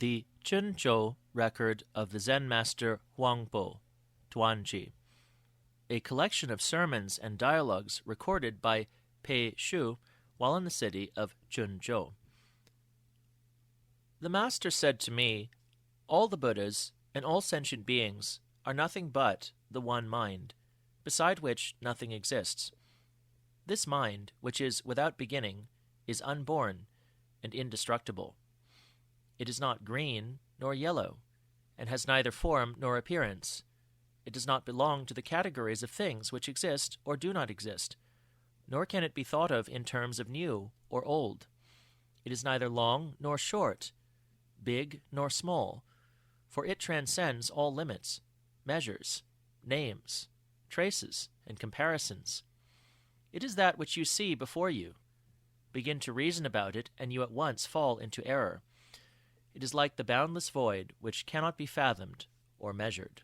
the Chün Chou Record of the Zen master Huangbo Xiyun, a collection of sermons and dialogues recorded by Pei Shu while in the city of Chün Chou. The master said to me, "All the Buddhas and all sentient beings are nothing but the one mind, beside which nothing exists. This mind, which is without beginning, is unborn and indestructible. It is not green nor yellow, and has neither form nor appearance. It does not belong to the categories of things which exist or do not exist, nor can it be thought of in terms of new or old. It is neither long nor short, big nor small, for it transcends all limits, measures, names, traces, and comparisons. It is that which you see before you. Begin to reason about it, and you at once fall into error. It is like the boundless void which cannot be fathomed or measured."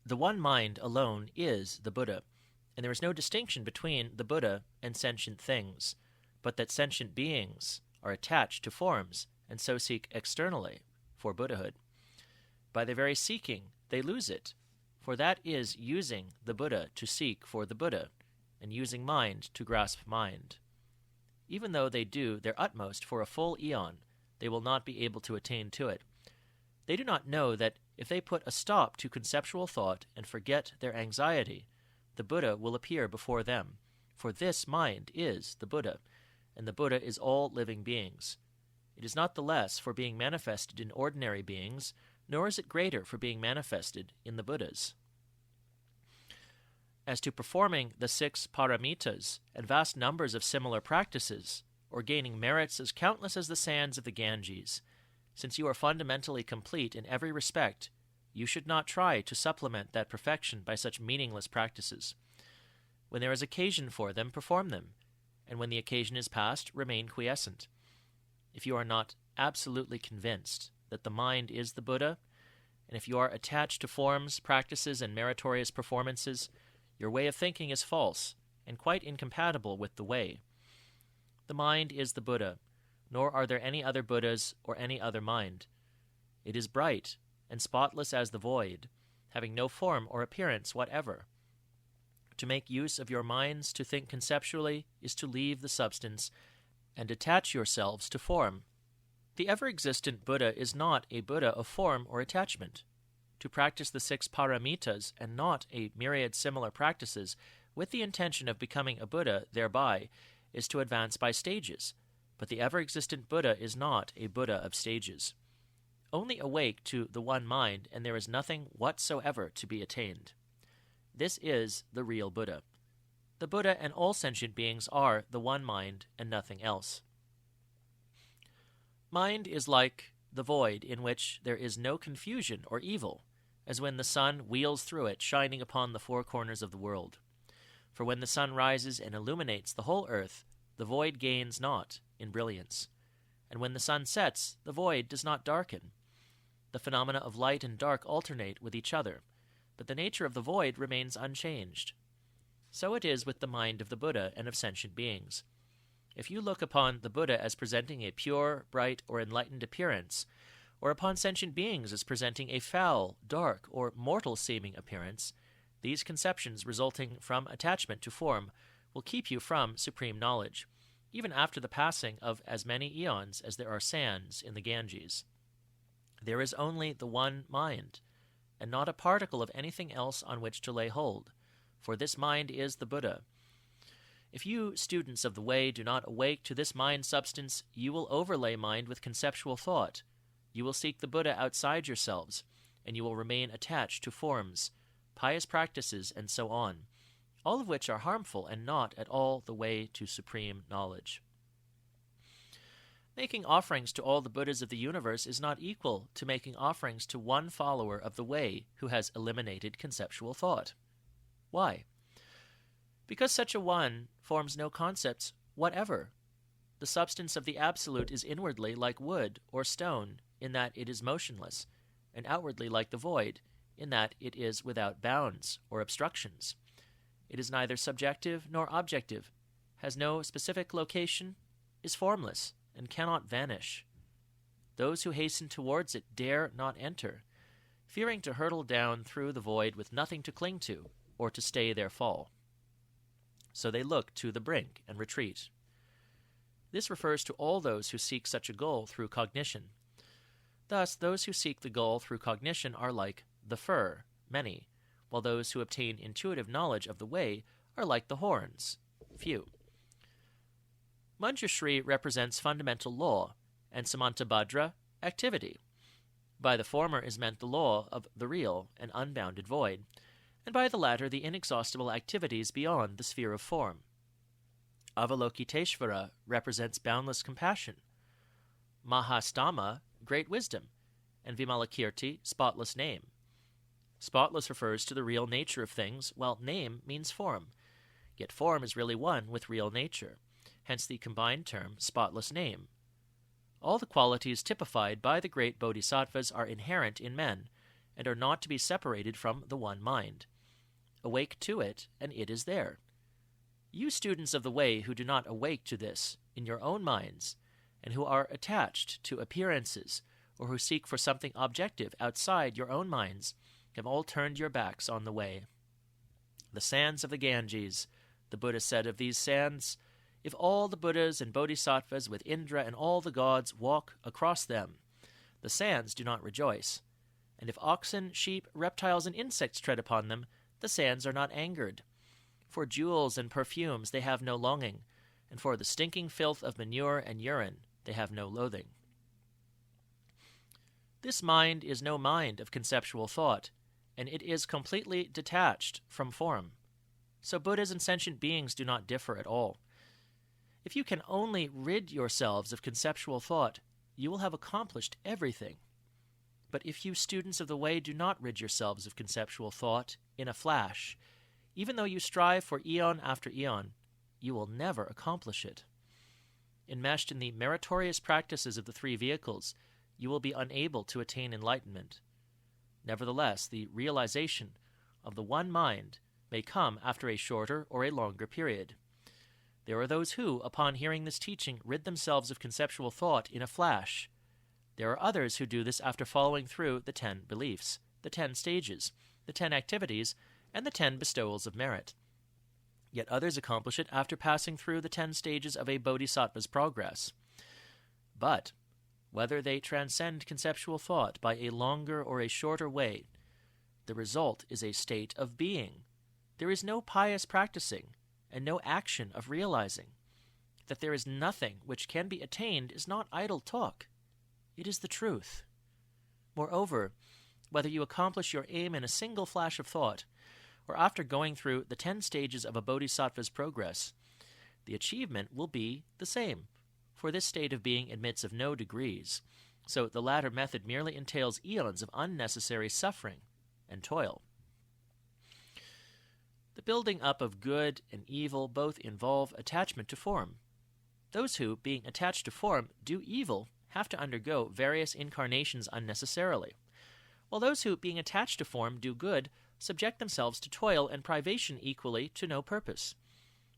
The one mind alone is the Buddha, and there is no distinction between the Buddha and sentient things, but that sentient beings are attached to forms and so seek externally for Buddhahood. By their very seeking, they lose it, for that is using the Buddha to seek for the Buddha, and using mind to grasp mind. Even though they do their utmost for a full eon, they will not be able to attain to it. They do not know that if they put a stop to conceptual thought and forget their anxiety, the Buddha will appear before them, for this mind is the Buddha, and the Buddha is all living beings. It is not the less for being manifested in ordinary beings, nor is it greater for being manifested in the Buddhas. As to performing the 6 paramitas and vast numbers of similar practices, or gaining merits as countless as the sands of the Ganges, since you are fundamentally complete in every respect, you should not try to supplement that perfection by such meaningless practices. When there is occasion for them, perform them, and when the occasion is past, remain quiescent. If you are not absolutely convinced that the mind is the Buddha, and if you are attached to forms, practices, and meritorious performances, your way of thinking is false and quite incompatible with the way. The mind is the Buddha, nor are there any other Buddhas or any other mind. It is bright and spotless as the void, having no form or appearance whatever. To make use of your minds to think conceptually is to leave the substance and attach yourselves to form. The ever-existent Buddha is not a Buddha of form or attachment. To practice the 6 paramitas and not a myriad similar practices with the intention of becoming a Buddha thereby is to advance by stages, but the ever-existent Buddha is not a Buddha of stages. Only awake to the one mind, and there is nothing whatsoever to be attained. This is the real Buddha. The Buddha and all sentient beings are the one mind and nothing else. Mind is like the void in which there is no confusion or evil, as when the sun wheels through it, shining upon the 4 corners of the world. For when the sun rises and illuminates the whole earth, the void gains not in brilliance. And when the sun sets, the void does not darken. The phenomena of light and dark alternate with each other, but the nature of the void remains unchanged. So it is with the mind of the Buddha and of sentient beings. If you look upon the Buddha as presenting a pure, bright, or enlightened appearance, or upon sentient beings as presenting a foul, dark, or mortal-seeming appearance, these conceptions resulting from attachment to form will keep you from supreme knowledge, even after the passing of as many eons as there are sands in the Ganges. There is only the one mind, and not a particle of anything else on which to lay hold, for this mind is the Buddha. If you, students of the way, do not awake to this mind substance, you will overlay mind with conceptual thought. You will seek the Buddha outside yourselves, and you will remain attached to forms, pious practices, and so on, all of which are harmful and not at all the way to supreme knowledge. Making offerings to all the Buddhas of the universe is not equal to making offerings to one follower of the way who has eliminated conceptual thought. Why? Because such a one forms no concepts whatever. The substance of the Absolute is inwardly like wood or stone, in that it is motionless, and outwardly like the void, in that it is without bounds or obstructions. It is neither subjective nor objective, has no specific location, is formless, and cannot vanish. those who hasten towards it dare not enter, fearing to hurtle down through the void with nothing to cling to or to stay their fall. So they look to the brink and retreat. This refers to all those who seek such a goal through cognition. Thus, those who seek the goal through cognition are like the fur, many, while those who obtain intuitive knowledge of the way are like the horns, few. Manjushri represents fundamental law, and Samantabhadra, activity. By the former is meant the law of the real and unbounded void, and by the latter the inexhaustible activities beyond the sphere of form. Avalokiteshvara represents boundless compassion, Mahastama, great wisdom, and Vimalakirti, spotless name. Spotless refers to the real nature of things, while name means form. Yet form is really one with real nature, hence the combined term spotless name. All the qualities typified by the great bodhisattvas are inherent in men, and are not to be separated from the one mind. Awake to it, and it is there. You students of the way who do not awake to this in your own minds, and who are attached to appearances, or who seek for something objective outside your own minds, have all turned your backs on the way. The sands of the Ganges, the Buddha said of these sands, if all the Buddhas and Bodhisattvas with Indra and all the gods walk across them, the sands do not rejoice. And if oxen, sheep, reptiles, and insects tread upon them, the sands are not angered. For jewels and perfumes they have no longing, and for the stinking filth of manure and urine they have no loathing. This mind is no mind of conceptual thought, and it is completely detached from form. So Buddhas and sentient beings do not differ at all. If you can only rid yourselves of conceptual thought, you will have accomplished everything. But if you students of the way do not rid yourselves of conceptual thought in a flash, even though you strive for eon after eon, you will never accomplish it. Enmeshed in the meritorious practices of the three vehicles, you will be unable to attain enlightenment. Nevertheless, the realization of the one mind may come after a shorter or a longer period. There are those who, upon hearing this teaching, rid themselves of conceptual thought in a flash. There are others who do this after following through the 10 beliefs, the 10 stages, the 10 activities, and the 10 bestowals of merit. Yet others accomplish it after passing through the 10 stages of a bodhisattva's progress. But whether they transcend conceptual thought by a longer or a shorter way, the result is a state of being. There is no pious practicing, and no action of realizing. That there is nothing which can be attained is not idle talk. It is the truth. Moreover, whether you accomplish your aim in a single flash of thought, or after going through the 10 stages of a bodhisattva's progress, the achievement will be the same, for this state of being admits of no degrees, so the latter method merely entails eons of unnecessary suffering and toil. The building up of good and evil both involve attachment to form. Those who, being attached to form, do evil have to undergo various incarnations unnecessarily, while those who, being attached to form, do good subject themselves to toil and privation equally to no purpose.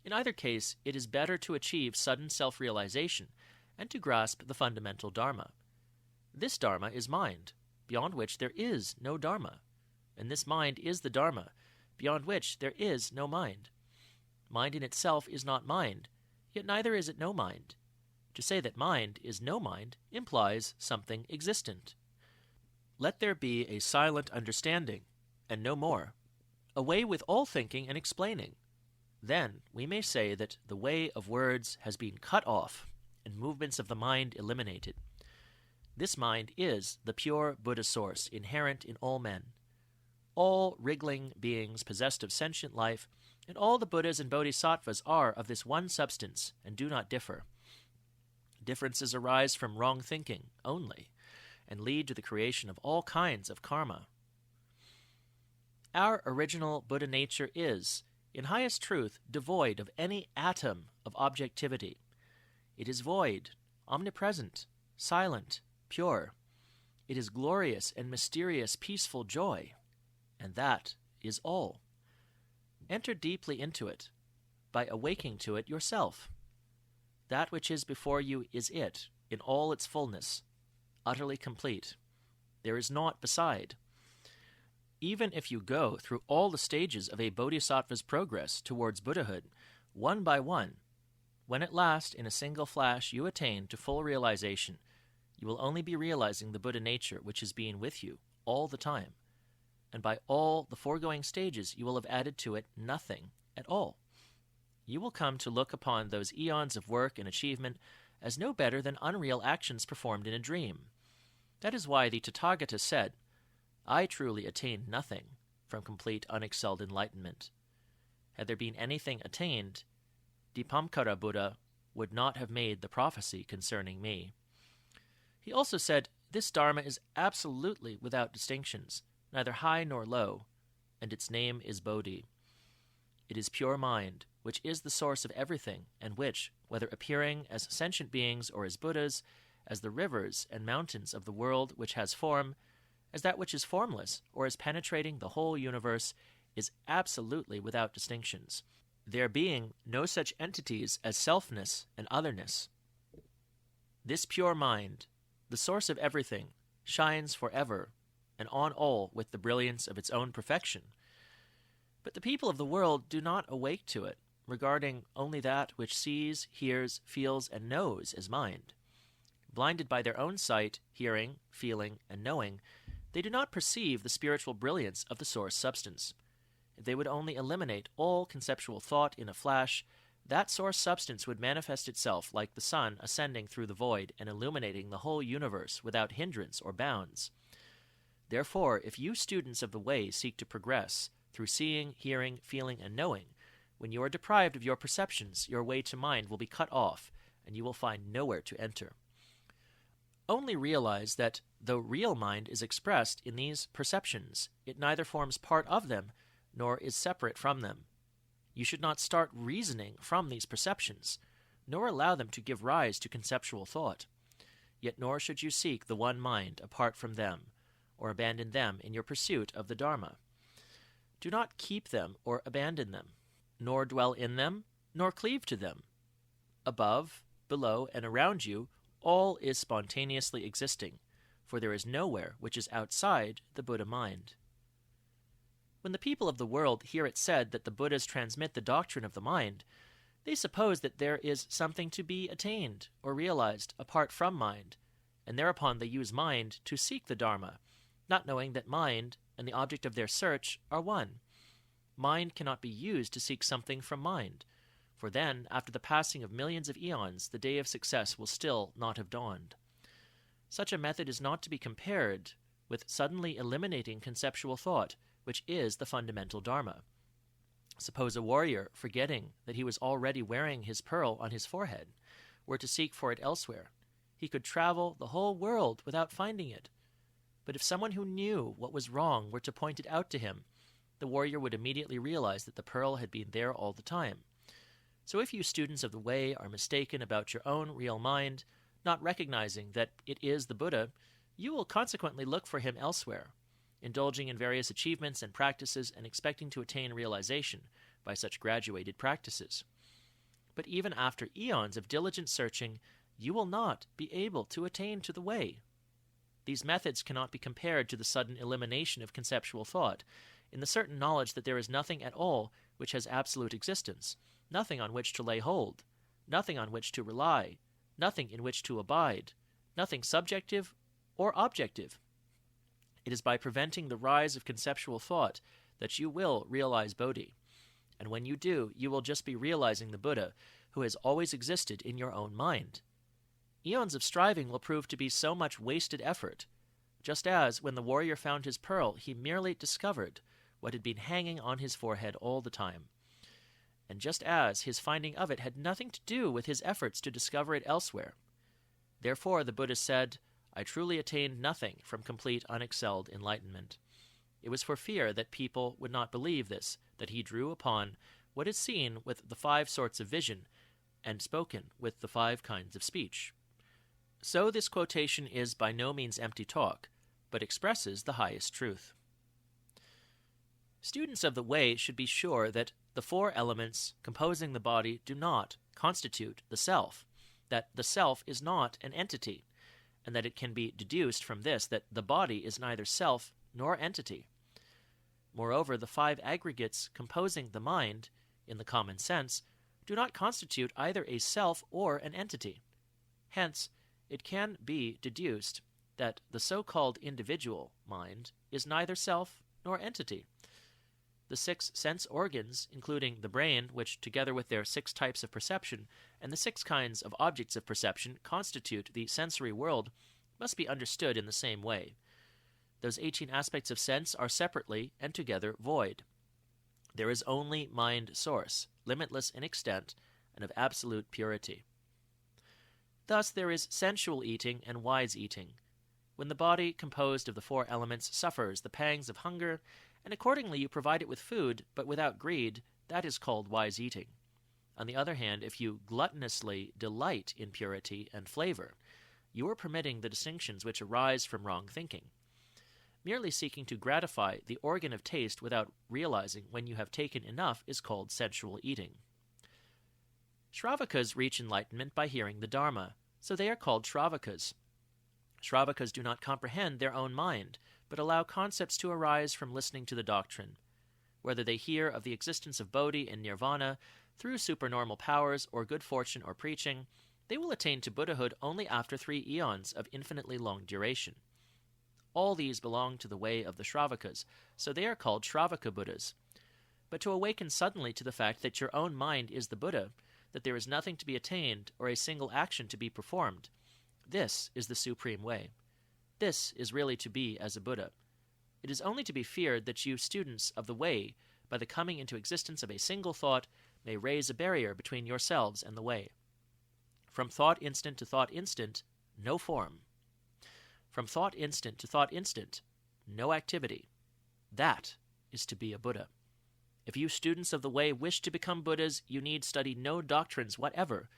In either case, it is better to achieve sudden self-realization and to grasp the fundamental Dharma. This Dharma is mind, beyond which there is no Dharma, and this mind is the Dharma, beyond which there is no mind. Mind in itself is not mind, yet neither is it no mind. To say that mind is no mind implies something existent. Let there be a silent understanding, and no more. Away with all thinking and explaining. Then we may say that the way of words has been cut off, and movements of the mind eliminated. This mind is the pure Buddha source inherent in all men. All wriggling beings possessed of sentient life, and all the Buddhas and Bodhisattvas are of this one substance and do not differ. Differences arise from wrong thinking only, and lead to the creation of all kinds of karma. Our original Buddha nature is, in highest truth, devoid of any atom of objectivity. It is void, omnipresent, silent, pure. It is glorious and mysterious, peaceful joy. And that is all. Enter deeply into it, by awaking to it yourself. That which is before you is it, in all its fullness. utterly complete. There is naught beside. Even if you go through all the stages of a bodhisattva's progress towards Buddhahood, one by one, when at last, in a single flash, you attain to full realization, you will only be realizing the Buddha nature which has been with you all the time. And by all the foregoing stages, you will have added to it nothing at all. You will come to look upon those eons of work and achievement as no better than unreal actions performed in a dream. That is why the Tathagata said, I truly attained nothing from complete unexcelled enlightenment. Had there been anything attained, Dipamkara Buddha would not have made the prophecy concerning me. He also said, this Dharma is absolutely without distinctions, neither high nor low, and its name is Bodhi. It is pure mind, which is the source of everything, and which, whether appearing as sentient beings or as Buddhas, as the rivers and mountains of the world which has form, as that which is formless, or as penetrating the whole universe, is absolutely without distinctions, there being no such entities as selfness and otherness. This pure mind, the source of everything, shines forever and on all with the brilliance of its own perfection. But the people of the world do not awake to it, regarding only that which sees, hears, feels, and knows as mind. Blinded by their own sight, hearing, feeling, and knowing, they do not perceive the spiritual brilliance of the source substance. If they would only eliminate all conceptual thought in a flash, that source substance would manifest itself like the sun ascending through the void and illuminating the whole universe without hindrance or bounds. Therefore, if you students of the way seek to progress through seeing, hearing, feeling, and knowing, when you are deprived of your perceptions, your way to mind will be cut off, and you will find nowhere to enter. Only realize that, though real mind is expressed in these perceptions, it neither forms part of them, nor is separate from them. You should not start reasoning from these perceptions, nor allow them to give rise to conceptual thought. Yet nor should you seek the one mind apart from them, or abandon them in your pursuit of the Dharma. Do not keep them or abandon them, nor dwell in them, nor cleave to them. Above, below, and around you, all is spontaneously existing, for there is nowhere which is outside the Buddha mind. When the people of the world hear it said that the Buddhas transmit the doctrine of the mind, they suppose that there is something to be attained or realized apart from mind, and thereupon they use mind to seek the Dharma, not knowing that mind and the object of their search are one. Mind cannot be used to seek something from mind, for then, after the passing of millions of eons, the day of success will still not have dawned. Such a method is not to be compared with suddenly eliminating conceptual thought, which is the fundamental Dharma. Suppose a warrior, forgetting that he was already wearing his pearl on his forehead, were to seek for it elsewhere. He could travel the whole world without finding it. But if someone who knew what was wrong were to point it out to him, the warrior would immediately realize that the pearl had been there all the time. So if you students of the way are mistaken about your own real mind, not recognizing that it is the Buddha, you will consequently look for him elsewhere, indulging in various achievements and practices and expecting to attain realization by such graduated practices. But even after eons of diligent searching, you will not be able to attain to the way. These methods cannot be compared to the sudden elimination of conceptual thought, in the certain knowledge that there is nothing at all which has absolute existence, nothing on which to lay hold, nothing on which to rely, nothing in which to abide, nothing subjective or objective. It is by preventing the rise of conceptual thought that you will realize Bodhi. And when you do, you will just be realizing the Buddha, who has always existed in your own mind. Eons of striving will prove to be so much wasted effort, just as, when the warrior found his pearl, he merely discovered what had been hanging on his forehead all the time. And just as his finding of it had nothing to do with his efforts to discover it elsewhere. Therefore, the Buddha said, I truly attained nothing from complete unexcelled enlightenment. It was for fear that people would not believe this, that he drew upon what is seen with the 5 sorts of vision, and spoken with the 5 kinds of speech. So this quotation is by no means empty talk, but expresses the highest truth. Students of the way should be sure that the 4 elements composing the body do not constitute the self, that the self is not an entity, and that it can be deduced from this that the body is neither self nor entity. Moreover, the 5 aggregates composing the mind, in the common sense, do not constitute either a self or an entity. Hence, it can be deduced that the so-called individual mind is neither self nor entity. The 6 sense organs, including the brain, which together with their 6 types of perception and the 6 kinds of objects of perception constitute the sensory world, must be understood in the same way. Those 18 aspects of sense are separately and together void. There is only mind source, limitless in extent and of absolute purity. Thus there is sensual eating and wise eating. When the body composed of the 4 elements suffers the pangs of hunger, and accordingly you provide it with food, but without greed, that is called wise eating. On the other hand, if you gluttonously delight in purity and flavor, you are permitting the distinctions which arise from wrong thinking. Merely seeking to gratify the organ of taste without realizing when you have taken enough is called sensual eating. Shravakas reach enlightenment by hearing the Dharma, so they are called Shravakas. Shravakas do not comprehend their own mind, but allow concepts to arise from listening to the doctrine. Whether they hear of the existence of Bodhi and Nirvana through supernormal powers or good fortune or preaching, they will attain to Buddhahood only after 3 eons of infinitely long duration. All these belong to the way of the Shravakas, so they are called Shravaka Buddhas. But to awaken suddenly to the fact that your own mind is the Buddha, that there is nothing to be attained or a single action to be performed, this is the supreme way. This is really to be as a Buddha. It is only to be feared that you students of the way, by the coming into existence of a single thought, may raise a barrier between yourselves and the way. From thought instant to thought instant, no form. From thought instant to thought instant, no activity. That is to be a Buddha. If you students of the way wish to become Buddhas, you need study no doctrines whatever,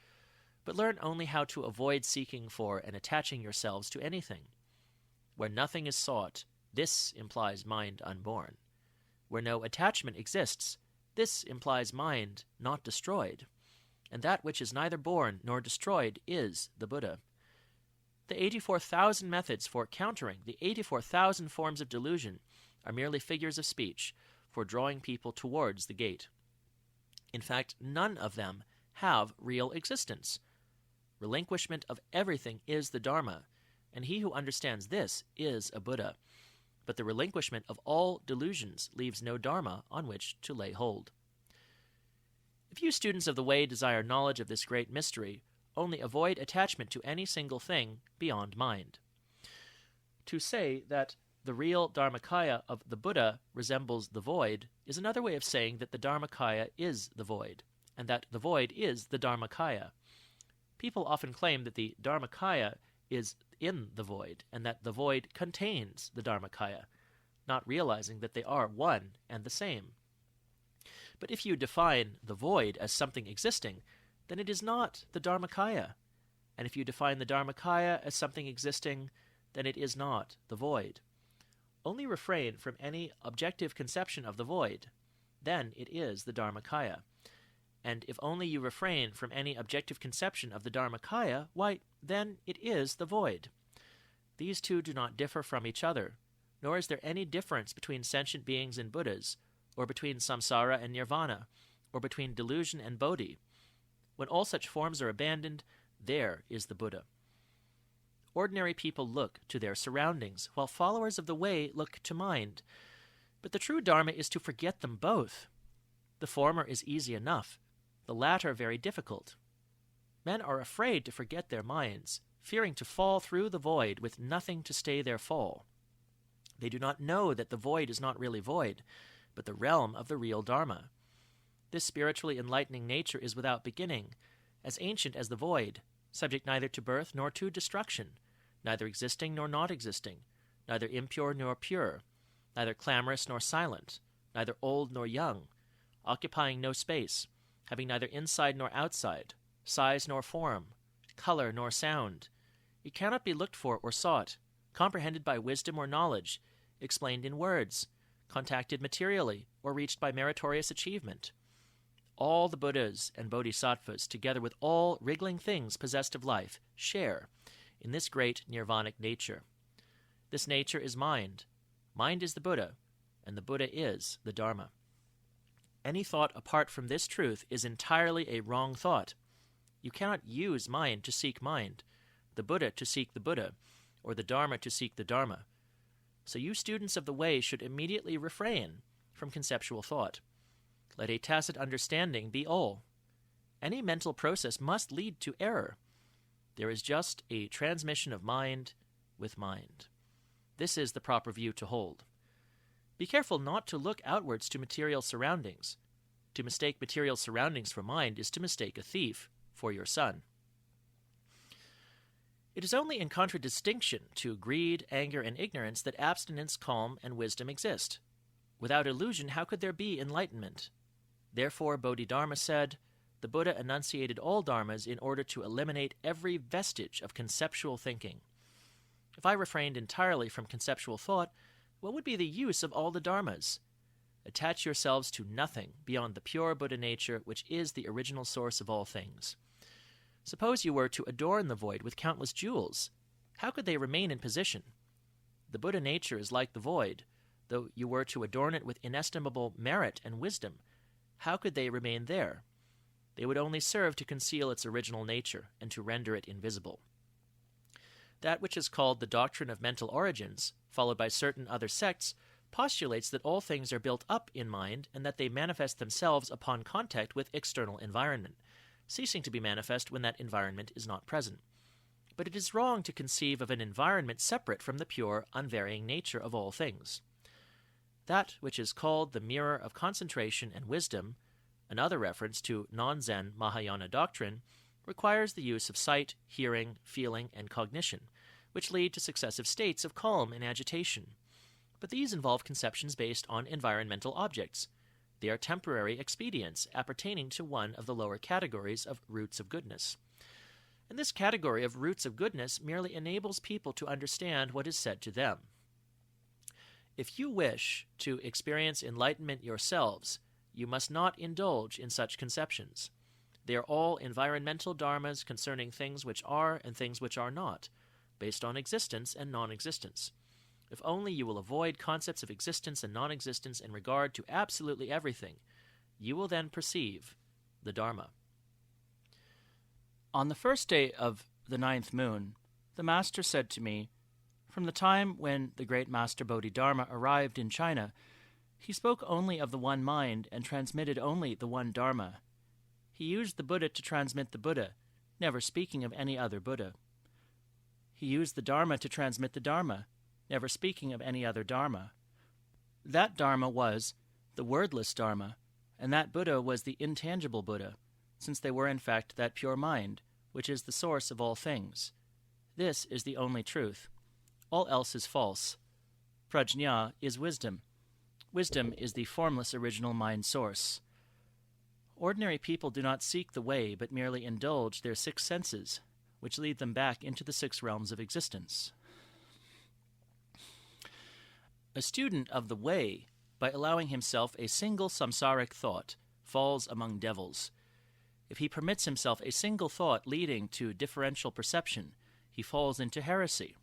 but learn only how to avoid seeking for and attaching yourselves to anything. Where nothing is sought, this implies mind unborn. Where no attachment exists, this implies mind not destroyed. And that which is neither born nor destroyed is the Buddha. The 84,000 methods for countering the 84,000 forms of delusion are merely figures of speech for drawing people towards the gate. In fact, none of them have real existence. Relinquishment of everything is the Dharma, and he who understands this is a Buddha. But the relinquishment of all delusions leaves no Dharma on which to lay hold. If you students of the way desire knowledge of this great mystery, only avoid attachment to any single thing beyond mind. To say that the real Dharmakaya of the Buddha resembles the void is another way of saying that the Dharmakaya is the void, and that the void is the Dharmakaya. People often claim that the Dharmakaya is in the void, and that the void contains the Dharmakaya, not realizing that they are one and the same. But if you define the void as something existing, then it is not the Dharmakaya. And if you define the Dharmakaya as something existing, then it is not the void. Only refrain from any objective conception of the void, then it is the Dharmakaya. And if only you refrain from any objective conception of the Dharmakaya, why, then it is the void. These two do not differ from each other, nor is there any difference between sentient beings and Buddhas, or between samsara and nirvana, or between delusion and bodhi. When all such forms are abandoned, there is the Buddha. Ordinary people look to their surroundings, while followers of the way look to mind. But the true Dharma is to forget them both. The former is easy enough, the latter very difficult. Men are afraid to forget their minds, fearing to fall through the void with nothing to stay their fall. They do not know that the void is not really void, but the realm of the real Dharma. This spiritually enlightening nature is without beginning, as ancient as the void, subject neither to birth nor to destruction, neither existing nor not existing, neither impure nor pure, neither clamorous nor silent, neither old nor young, occupying no space, having neither inside nor outside, size nor form, color nor sound. It cannot be looked for or sought, comprehended by wisdom or knowledge, explained in words, contacted materially, or reached by meritorious achievement. All the Buddhas and Bodhisattvas, together with all wriggling things possessed of life, share in this great nirvanic nature. This nature is mind. Mind is the Buddha, and the Buddha is the Dharma. Any thought apart from this truth is entirely a wrong thought. You cannot use mind to seek mind, the Buddha to seek the Buddha, or the Dharma to seek the Dharma. So you students of the way should immediately refrain from conceptual thought. Let a tacit understanding be all. Any mental process must lead to error. There is just a transmission of mind with mind. This is the proper view to hold. Be careful not to look outwards to material surroundings. To mistake material surroundings for mind is to mistake a thief for your son. It is only in contradistinction to greed, anger, and ignorance that abstinence, calm, and wisdom exist. Without illusion, how could there be enlightenment? Therefore, Bodhidharma said, the Buddha enunciated all dharmas in order to eliminate every vestige of conceptual thinking. If I refrained entirely from conceptual thought, what would be the use of all the dharmas? Attach yourselves to nothing beyond the pure Buddha nature, which is the original source of all things. Suppose you were to adorn the void with countless jewels. How could they remain in position? The Buddha nature is like the void. Though you were to adorn it with inestimable merit and wisdom, how could they remain there? They would only serve to conceal its original nature and to render it invisible. That which is called the doctrine of mental origins, followed by certain other sects, postulates that all things are built up in mind and that they manifest themselves upon contact with external environment, ceasing to be manifest when that environment is not present. But it is wrong to conceive of an environment separate from the pure, unvarying nature of all things. That which is called the mirror of concentration and wisdom, another reference to non-Zen Mahayana doctrine, requires the use of sight, hearing, feeling, and cognition, which lead to successive states of calm and agitation. But these involve conceptions based on environmental objects. They are temporary expedients appertaining to one of the lower categories of roots of goodness. And this category of roots of goodness merely enables people to understand what is said to them. If you wish to experience enlightenment yourselves, you must not indulge in such conceptions. They are all environmental dharmas concerning things which are and things which are not, based on existence and non-existence. If only you will avoid concepts of existence and non-existence in regard to absolutely everything, you will then perceive the Dharma. On the first day of the 9th moon, the Master said to me, from the time when the great Master Bodhidharma arrived in China, he spoke only of the one mind and transmitted only the one Dharma. He used the Buddha to transmit the Buddha, never speaking of any other Buddha. He used the Dharma to transmit the Dharma, never speaking of any other Dharma. That Dharma was the wordless Dharma, and that Buddha was the intangible Buddha, since they were in fact that pure mind, which is the source of all things. This is the only truth. All else is false. Prajna is wisdom. Wisdom is the formless original mind source. Ordinary people do not seek the way, but merely indulge their 6 senses, which lead them back into the 6 realms of existence. A student of the way, by allowing himself a single samsaric thought, falls among devils. If he permits himself a single thought leading to differential perception, he falls into heresy.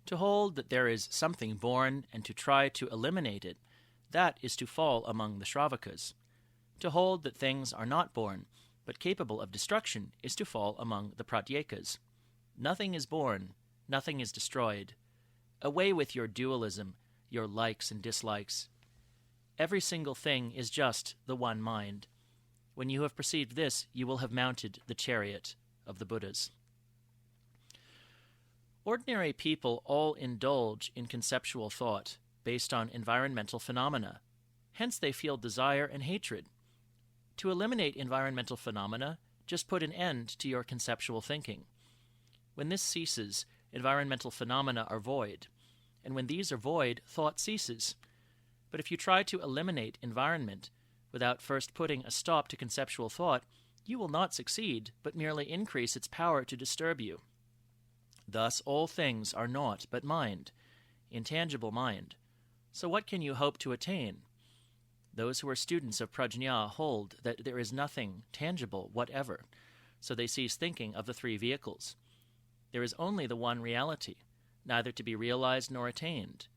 To hold that there is something born and to try to eliminate it, that is to fall among the Shravakas. To hold that things are not born, but capable of destruction, is to fall among the Pratyekas. Nothing is born, nothing is destroyed. Away with your dualism, your likes and dislikes. Every single thing is just the one mind. When you have perceived this, you will have mounted the chariot of the Buddhas. Ordinary people all indulge in conceptual thought based on environmental phenomena. Hence they feel desire and hatred. To eliminate environmental phenomena, just put an end to your conceptual thinking. When this ceases, environmental phenomena are void. And when these are void, thought ceases. But if you try to eliminate environment without first putting a stop to conceptual thought, you will not succeed, but merely increase its power to disturb you. Thus all things are naught but mind, intangible mind. So what can you hope to attain? Those who are students of prajna hold that there is nothing tangible whatever, so they cease thinking of the 3 vehicles. There is only the one reality, neither to be realized nor attained.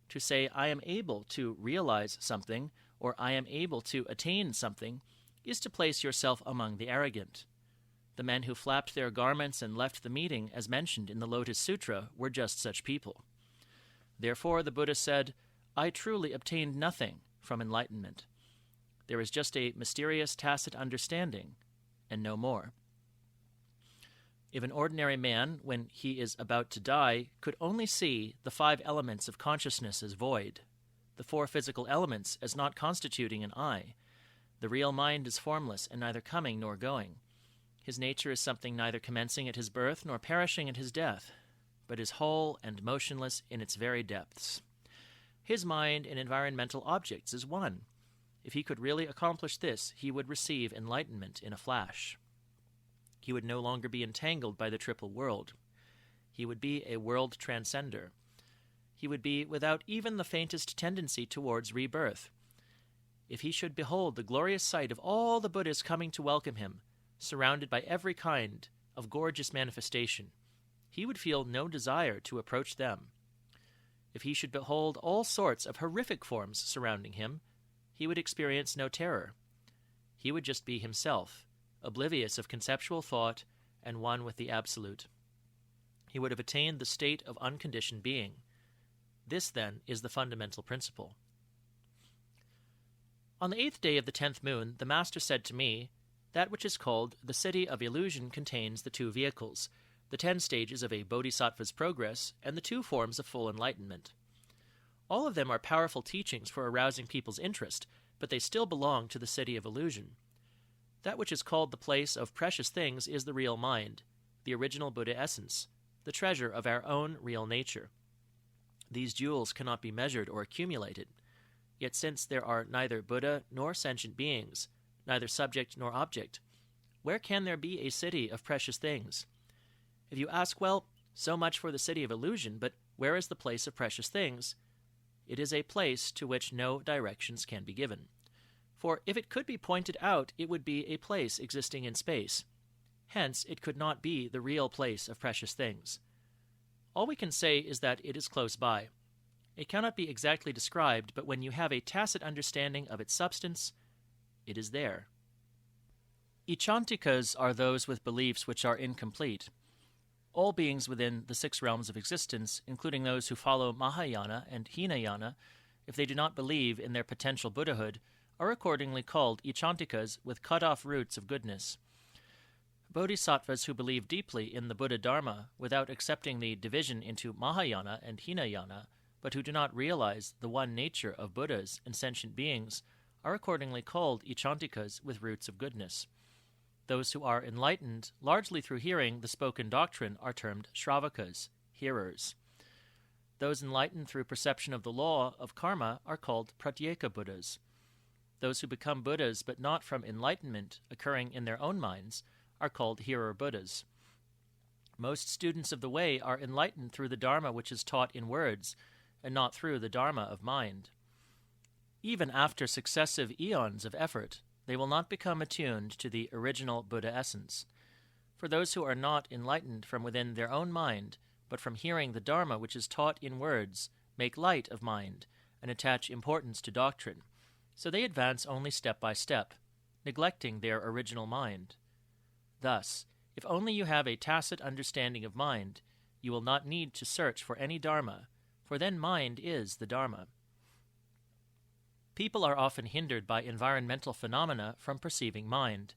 To say, I am able to realize something, or I am able to attain something, is to place yourself among the arrogant. The men who flapped their garments and left the meeting, as mentioned in the Lotus Sutra, were just such people. Therefore, the Buddha said, I truly obtained nothing from enlightenment. There is just a mysterious tacit understanding, and no more. If an ordinary man, when he is about to die, could only see the 5 elements of consciousness as void, the 4 physical elements as not constituting an I, the real mind is formless and neither coming nor going. His nature is something neither commencing at his birth nor perishing at his death, but is whole and motionless in its very depths. His mind in environmental objects is one. If he could really accomplish this, he would receive enlightenment in a flash. He would no longer be entangled by the triple world. He would be a world transcender. He would be without even the faintest tendency towards rebirth. If he should behold the glorious sight of all the Buddhas coming to welcome him, surrounded by every kind of gorgeous manifestation, he would feel no desire to approach them. If he should behold all sorts of horrific forms surrounding him, he would experience no terror. He would just be himself, oblivious of conceptual thought and one with the Absolute. He would have attained the state of unconditioned being. This, then, is the fundamental principle. On the 8th day of the 10th moon, the Master said to me, that which is called the city of illusion contains the 2 vehicles, the 10 stages of a bodhisattva's progress, and the 2 forms of full enlightenment. All of them are powerful teachings for arousing people's interest, but they still belong to the city of illusion. That which is called the place of precious things is the real mind, the original Buddha essence, the treasure of our own real nature. These jewels cannot be measured or accumulated. Yet since there are neither Buddha nor sentient beings, neither subject nor object, where can there be a city of precious things? If you ask, well, so much for the city of illusion, but where is the place of precious things? It is a place to which no directions can be given. For if it could be pointed out, it would be a place existing in space. Hence, it could not be the real place of precious things. All we can say is that it is close by. It cannot be exactly described, but when you have a tacit understanding of its substance, it is there. Echantikas are those with beliefs which are incomplete. All beings within the 6 realms of existence, including those who follow Mahayana and Hinayana, if they do not believe in their potential Buddhahood, are accordingly called Echantikas with cut-off roots of goodness. Bodhisattvas who believe deeply in the Buddha Dharma without accepting the division into Mahayana and Hinayana, but who do not realize the one nature of Buddhas and sentient beings, are accordingly called Echantikas with roots of goodness. Those who are enlightened, largely through hearing the spoken doctrine, are termed Shravakas, hearers. Those enlightened through perception of the law of karma are called Pratyeka Buddhas. Those who become Buddhas but not from enlightenment occurring in their own minds are called hearer Buddhas. Most students of the way are enlightened through the Dharma which is taught in words, and not through the Dharma of mind. Even after successive eons of effort, they will not become attuned to the original Buddha essence. For those who are not enlightened from within their own mind, but from hearing the Dharma which is taught in words, make light of mind, and attach importance to doctrine, so they advance only step by step, neglecting their original mind. Thus, if only you have a tacit understanding of mind, you will not need to search for any Dharma, for then mind is the Dharma. People are often hindered by environmental phenomena from perceiving mind,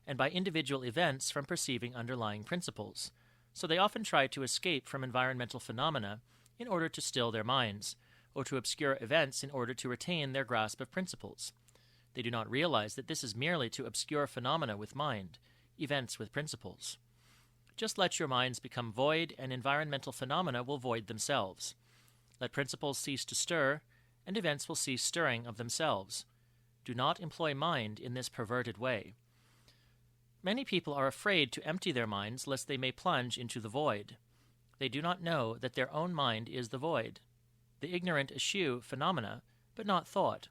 and by individual events from perceiving underlying principles, so they often try to escape from environmental phenomena in order to still their minds, or to obscure events in order to retain their grasp of principles. They do not realize that this is merely to obscure phenomena with mind, events with principles. Just let your minds become void, and environmental phenomena will void themselves. Let principles cease to stir, and events will cease stirring of themselves. Do not employ mind in this perverted way. Many people are afraid to empty their minds lest they may plunge into the void. They do not know that their own mind is the void. The ignorant eschew phenomena, but not thought.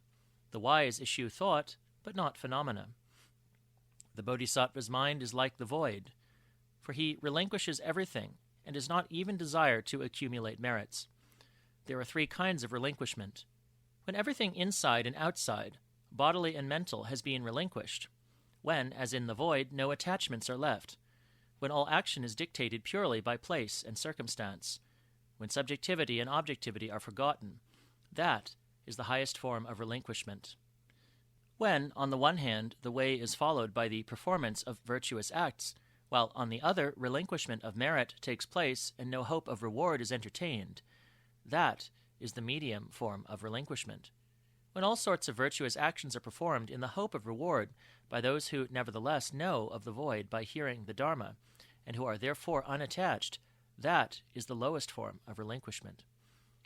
The wise eschew thought, but not phenomena. The bodhisattva's mind is like the void, for he relinquishes everything and does not even desire to accumulate merits. There are three kinds of relinquishment. When everything inside and outside, bodily and mental, has been relinquished. When, as in the void, no attachments are left. When all action is dictated purely by place and circumstance. When subjectivity and objectivity are forgotten. That is the highest form of relinquishment. When, on the one hand, the way is followed by the performance of virtuous acts, while on the other, relinquishment of merit takes place and no hope of reward is entertained, that is the medium form of relinquishment. When all sorts of virtuous actions are performed in the hope of reward by those who nevertheless know of the void by hearing the Dharma, and who are therefore unattached, that is the lowest form of relinquishment.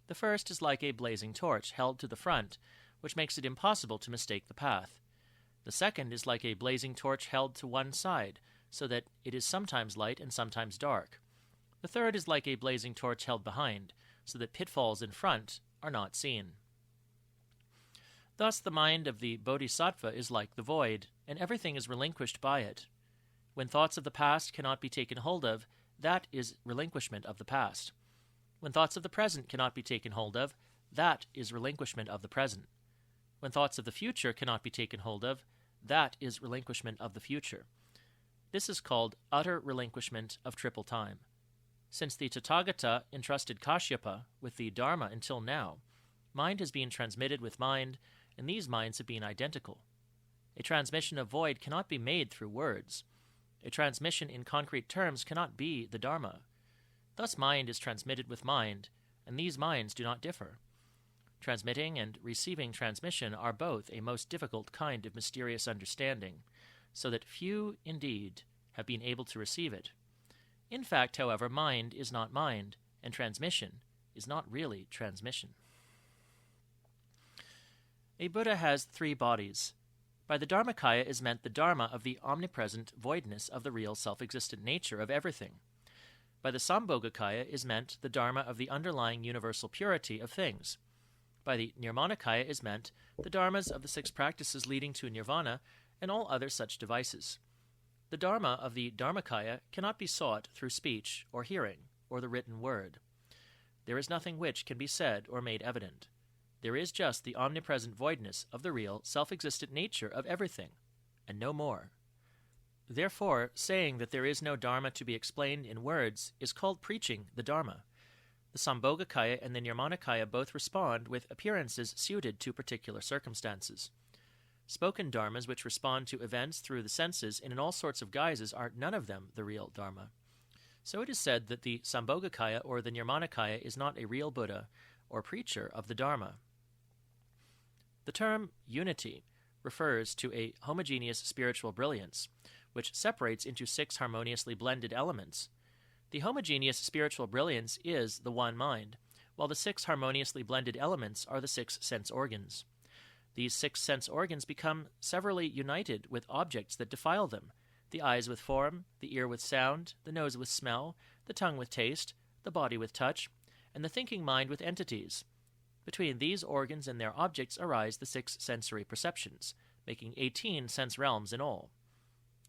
The first is like a blazing torch held to the front, which makes it impossible to mistake the path. The second is like a blazing torch held to one side, so that it is sometimes light and sometimes dark. The third is like a blazing torch held behind, so that pitfalls in front are not seen. Thus the mind of the bodhisattva is like the void, and everything is relinquished by it. When thoughts of the past cannot be taken hold of, that is relinquishment of the past. When thoughts of the present cannot be taken hold of, that is relinquishment of the present. When thoughts of the future cannot be taken hold of, that is relinquishment of the future. This is called utter relinquishment of triple time. Since the Tathagata entrusted Kashyapa with the Dharma until now, mind has been transmitted with mind, and these minds have been identical. A transmission of void cannot be made through words. A transmission in concrete terms cannot be the Dharma. Thus mind is transmitted with mind, and these minds do not differ. Transmitting and receiving transmission are both a most difficult kind of mysterious understanding, so that few, indeed, have been able to receive it. In fact, however, mind is not mind, and transmission is not really transmission. A Buddha has three bodies. By the Dharmakaya is meant the Dharma of the omnipresent voidness of the real self-existent nature of everything. By the Sambhogakaya is meant the Dharma of the underlying universal purity of things. By the Nirmanakaya is meant the Dharmas of the six practices leading to nirvana and all other such devices. The Dharma of the Dharmakaya cannot be sought through speech or hearing or the written word. There is nothing which can be said or made evident. There is just the omnipresent voidness of the real, self-existent nature of everything, and no more. Therefore, saying that there is no Dharma to be explained in words is called preaching the Dharma. The Sambhogakaya and the Nirmanakaya both respond with appearances suited to particular circumstances. Spoken dharmas which respond to events through the senses and in all sorts of guises are none of them the real Dharma. So it is said that the Sambhogakaya or the Nirmanakaya is not a real Buddha or preacher of the Dharma. The term unity refers to a homogeneous spiritual brilliance, which separates into six harmoniously blended elements. The homogeneous spiritual brilliance is the one mind, while the six harmoniously blended elements are the six sense organs. These six sense organs become severally united with objects that defile them: the eyes with form, the ear with sound, the nose with smell, the tongue with taste, the body with touch, and the thinking mind with entities. Between these organs and their objects arise the six sensory perceptions, making 18 sense realms in all.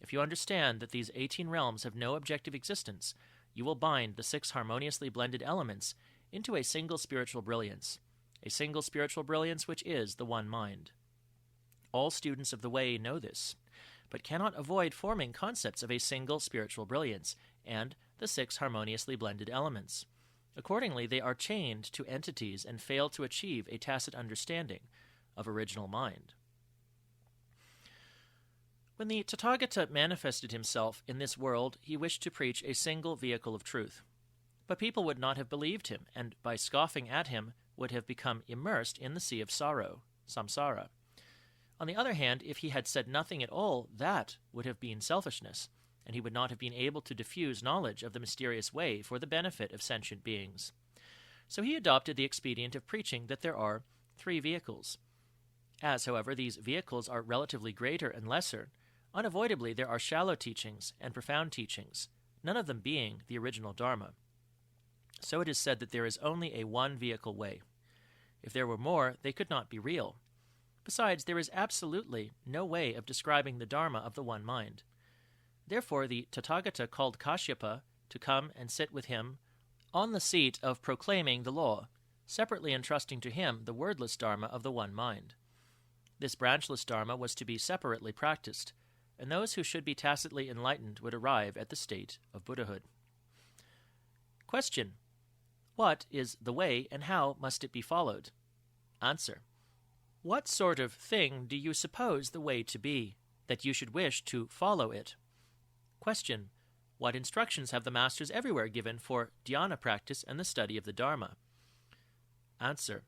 If you understand that these 18 realms have no objective existence, you will bind the six harmoniously blended elements into a single spiritual brilliance which is the one mind. All students of the way know this, but cannot avoid forming concepts of a single spiritual brilliance and the six harmoniously blended elements. Accordingly, they are chained to entities and fail to achieve a tacit understanding of original mind. When the Tathagata manifested himself in this world, he wished to preach a single vehicle of truth. But people would not have believed him, and by scoffing at him would have become immersed in the sea of sorrow, samsara. On the other hand, if he had said nothing at all, that would have been selfishness, and he would not have been able to diffuse knowledge of the mysterious way for the benefit of sentient beings. So he adopted the expedient of preaching that there are three vehicles. As, however, these vehicles are relatively greater and lesser, unavoidably there are shallow teachings and profound teachings, none of them being the original Dharma. So it is said that there is only a one-vehicle way. If there were more, they could not be real. Besides, there is absolutely no way of describing the Dharma of the one mind. Therefore, the Tathagata called Kashyapa to come and sit with him on the seat of proclaiming the law, separately entrusting to him the wordless Dharma of the one mind. This branchless Dharma was to be separately practiced, and those who should be tacitly enlightened would arrive at the state of Buddhahood. Question: what is the way, and how must it be followed? Answer: what sort of thing do you suppose the way to be, that you should wish to follow it? Question: what instructions have the masters everywhere given for dhyana practice and the study of the Dharma? Answer: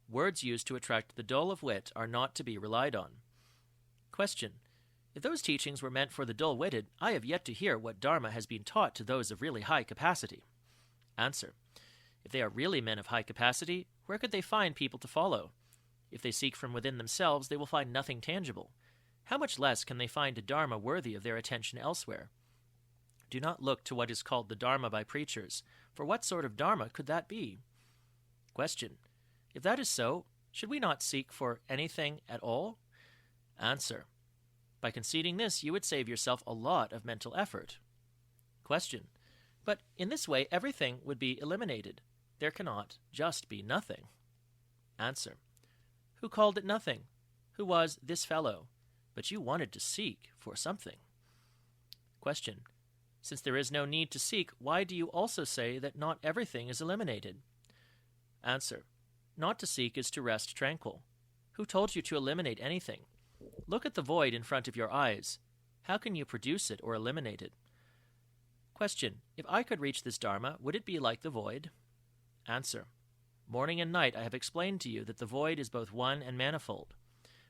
words used to attract the dull of wit are not to be relied on. Question: if those teachings were meant for the dull-witted, I have yet to hear what Dharma has been taught to those of really high capacity. Answer: if they are really men of high capacity, where could they find people to follow? If they seek from within themselves, they will find nothing tangible. How much less can they find a Dharma worthy of their attention elsewhere? Do not look to what is called the Dharma by preachers, for what sort of Dharma could that be? Question: if that is so, should we not seek for anything at all? Answer: by conceding this, you would save yourself a lot of mental effort. Question: but in this way, everything would be eliminated. There cannot just be nothing. Answer: who called it nothing? Who was this fellow? But you wanted to seek for something. Question: since there is no need to seek, why do you also say that not everything is eliminated? Answer: not to seek is to rest tranquil. Who told you to eliminate anything? Look at the void in front of your eyes. How can you produce it or eliminate it? Question: if I could reach this Dharma, would it be like the void? Answer: morning and night I have explained to you that the void is both one and manifold.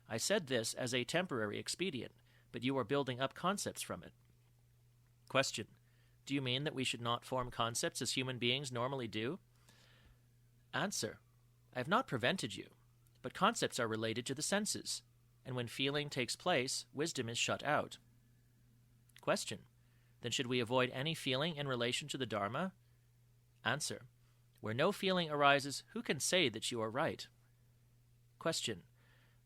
I said this as a temporary expedient, but you are building up concepts from it. Question: do you mean that we should not form concepts as human beings normally do? Answer: I have not prevented you, but concepts are related to the senses, and when feeling takes place, wisdom is shut out. Question: then should we avoid any feeling in relation to the Dharma? Answer: where no feeling arises, who can say that you are right? Question: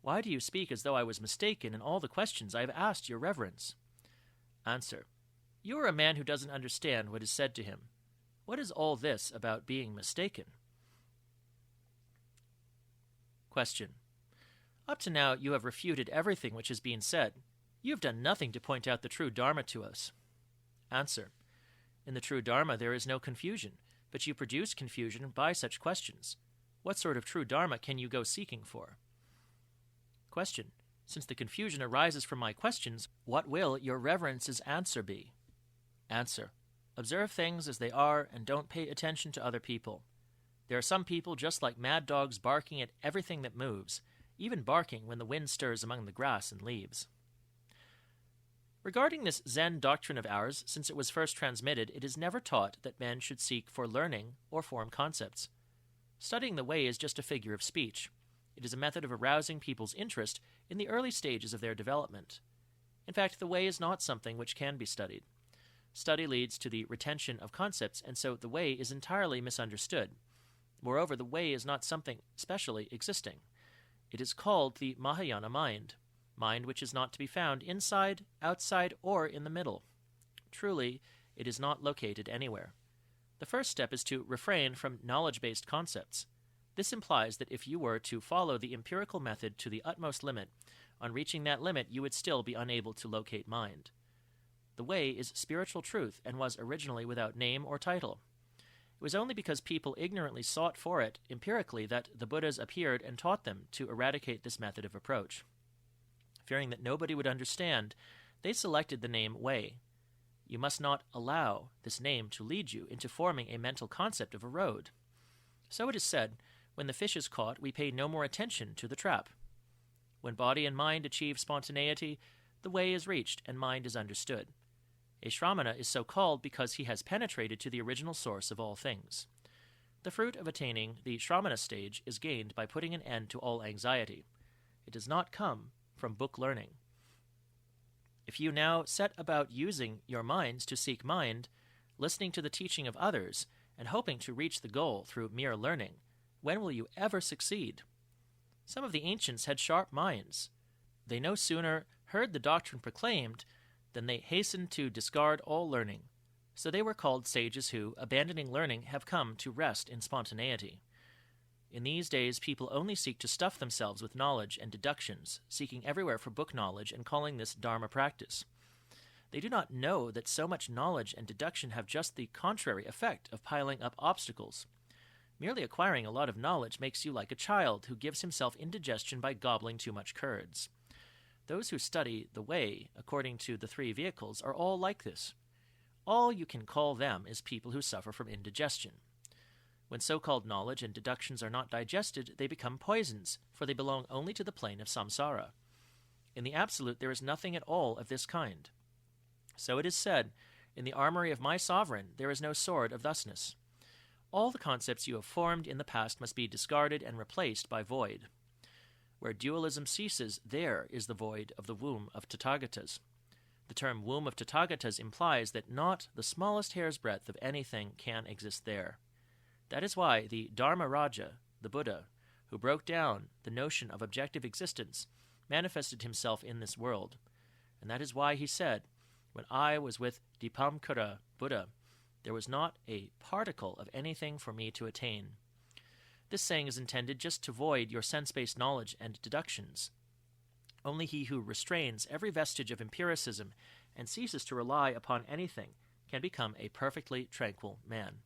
why do you speak as though I was mistaken in all the questions I have asked your reverence? Answer: you are a man who doesn't understand what is said to him. What is all this about being mistaken? Question: up to now you have refuted everything which has been said. You have done nothing to point out the true Dharma to us. Answer: in the true Dharma there is no confusion, but you produce confusion by such questions. What sort of true Dharma can you go seeking for? Question: since the confusion arises from my questions, what will your reverence's answer be? Answer: observe things as they are and don't pay attention to other people. There are some people just like mad dogs barking at everything that moves, even barking when the wind stirs among the grass and leaves. Regarding this Zen doctrine of ours, since it was first transmitted, it is never taught that men should seek for learning or form concepts. Studying the way is just a figure of speech. It is a method of arousing people's interest in the early stages of their development. In fact, the way is not something which can be studied. Study leads to the retention of concepts, and so the way is entirely misunderstood. Moreover, the way is not something specially existing. It is called the Mahayana mind which is not to be found inside, outside, or in the middle. Truly, it is not located anywhere. The first step is to refrain from knowledge-based concepts. This implies that if you were to follow the empirical method to the utmost limit, on reaching that limit you would still be unable to locate mind. The way is spiritual truth and was originally without name or title. It was only because people ignorantly sought for it empirically that the Buddhas appeared and taught them to eradicate this method of approach. Fearing that nobody would understand, they selected the name way. You must not allow this name to lead you into forming a mental concept of a road. So it is said, when the fish is caught, we pay no more attention to the trap. When body and mind achieve spontaneity, the way is reached and mind is understood. A Shramana is so called because he has penetrated to the original source of all things. The fruit of attaining the Shramana stage is gained by putting an end to all anxiety. It does not come from book learning. If you now set about using your minds to seek mind, listening to the teaching of others, and hoping to reach the goal through mere learning, when will you ever succeed? Some of the ancients had sharp minds. They no sooner heard the doctrine proclaimed than they hastened to discard all learning. So they were called sages who, abandoning learning, have come to rest in spontaneity. In these days, people only seek to stuff themselves with knowledge and deductions, seeking everywhere for book knowledge and calling this Dharma practice. They do not know that so much knowledge and deduction have just the contrary effect of piling up obstacles. Merely acquiring a lot of knowledge makes you like a child who gives himself indigestion by gobbling too much curds. Those who study the way, according to the three vehicles, are all like this. All you can call them is people who suffer from indigestion. When so-called knowledge and deductions are not digested, they become poisons, for they belong only to the plane of samsara. In the absolute there is nothing at all of this kind. So it is said, in the armory of my sovereign there is no sword of thusness. All the concepts you have formed in the past must be discarded and replaced by void. Where dualism ceases, there is the void of the womb of Tathagatas. The term womb of Tathagatas implies that not the smallest hair's breadth of anything can exist there. That is why the Dharma Raja, the Buddha, who broke down the notion of objective existence, manifested himself in this world. And that is why he said, when I was with Dipankara Buddha, there was not a particle of anything for me to attain. This saying is intended just to void your sense-based knowledge and deductions. Only he who restrains every vestige of empiricism and ceases to rely upon anything can become a perfectly tranquil man.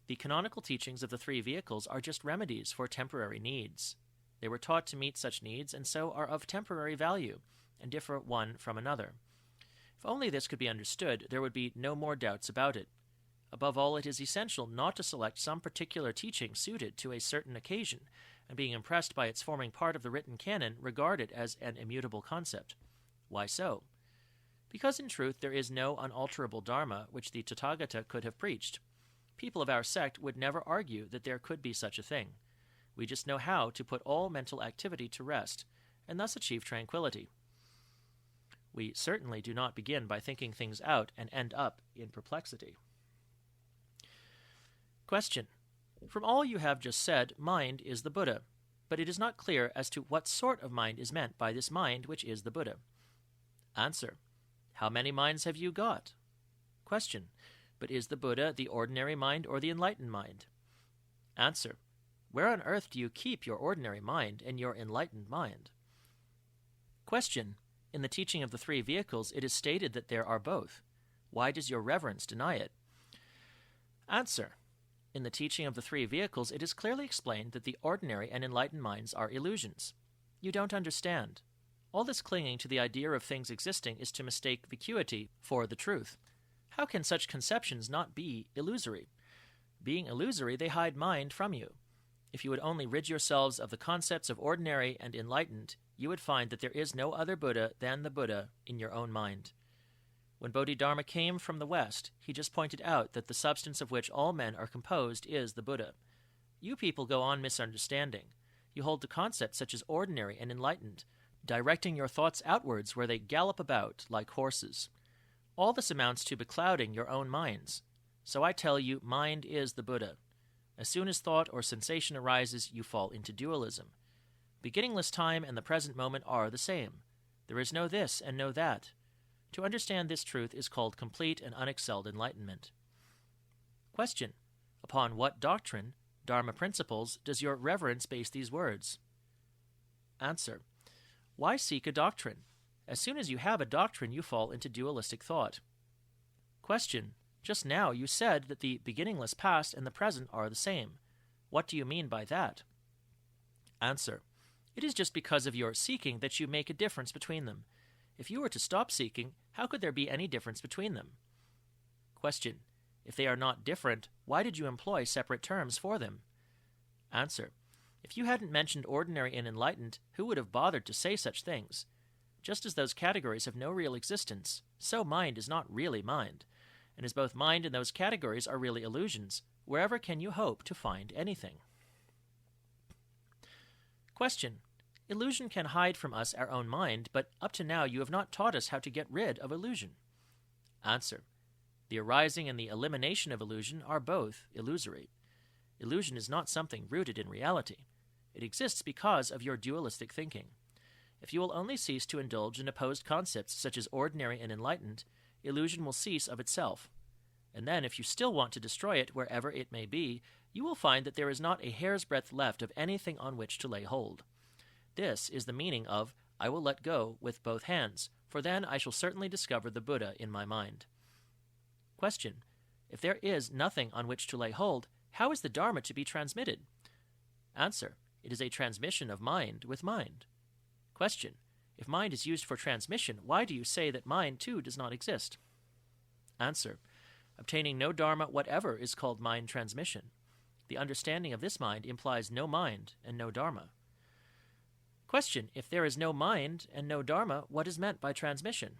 The canonical teachings of the three vehicles are just remedies for temporary needs. They were taught to meet such needs and so are of temporary value and differ one from another. If only this could be understood, there would be no more doubts about it. Above all, it is essential not to select some particular teaching suited to a certain occasion, and being impressed by its forming part of the written canon, regard it as an immutable concept. Why so? Because in truth there is no unalterable Dharma which the Tathagata could have preached. People of our sect would never argue that there could be such a thing. We just know how to put all mental activity to rest, and thus achieve tranquility. We certainly do not begin by thinking things out and end up in perplexity. Question. From all you have just said, mind is the Buddha, but it is not clear as to what sort of mind is meant by this mind which is the Buddha. Answer. How many minds have you got? Question. But is the Buddha the ordinary mind or the enlightened mind? Answer. Where on earth do you keep your ordinary mind and your enlightened mind? Question. In the teaching of the three vehicles, it is stated that there are both. Why does your reverence deny it? Answer. In the teaching of the three vehicles, it is clearly explained that the ordinary and enlightened minds are illusions. You don't understand. All this clinging to the idea of things existing is to mistake vacuity for the truth. How can such conceptions not be illusory? Being illusory, they hide mind from you. If you would only rid yourselves of the concepts of ordinary and enlightened, you would find that there is no other Buddha than the Buddha in your own mind. When Bodhidharma came from the West, he just pointed out that the substance of which all men are composed is the Buddha. You people go on misunderstanding. You hold to concepts such as ordinary and enlightened, directing your thoughts outwards where they gallop about like horses. All this amounts to beclouding your own minds. So I tell you, mind is the Buddha. As soon as thought or sensation arises, you fall into dualism. Beginningless time and the present moment are the same. There is no this and no that. To understand this truth is called complete and unexcelled enlightenment. Question. Upon what doctrine, Dharma principles, does your reverence base these words? Answer. Why seek a doctrine? As soon as you have a doctrine, you fall into dualistic thought. Question. Just now you said that the beginningless past and the present are the same. What do you mean by that? Answer. It is just because of your seeking that you make a difference between them. If you were to stop seeking, how could there be any difference between them? Question. If they are not different, why did you employ separate terms for them? Answer. If you hadn't mentioned ordinary and enlightened, who would have bothered to say such things? Just as those categories have no real existence, so mind is not really mind. And as both mind and those categories are really illusions, wherever can you hope to find anything? Question. Illusion can hide from us our own mind, but up to now you have not taught us how to get rid of illusion. Answer. The arising and the elimination of illusion are both illusory. Illusion is not something rooted in reality. It exists because of your dualistic thinking. If you will only cease to indulge in opposed concepts such as ordinary and enlightened, illusion will cease of itself. and then if you still want to destroy it wherever it may be, you will find that there is not a hair's breadth left of anything on which to lay hold. This is the meaning of, I will let go with both hands, for then I shall certainly discover the Buddha in my mind. Question. If there is nothing on which to lay hold, how is the Dharma to be transmitted? Answer. It is a transmission of mind with mind. Question. If mind is used for transmission, why do you say that mind too does not exist? Answer. Obtaining no Dharma whatever is called mind transmission. The understanding of this mind implies no mind and no Dharma. Question. If there is no mind and no Dharma, what is meant by transmission?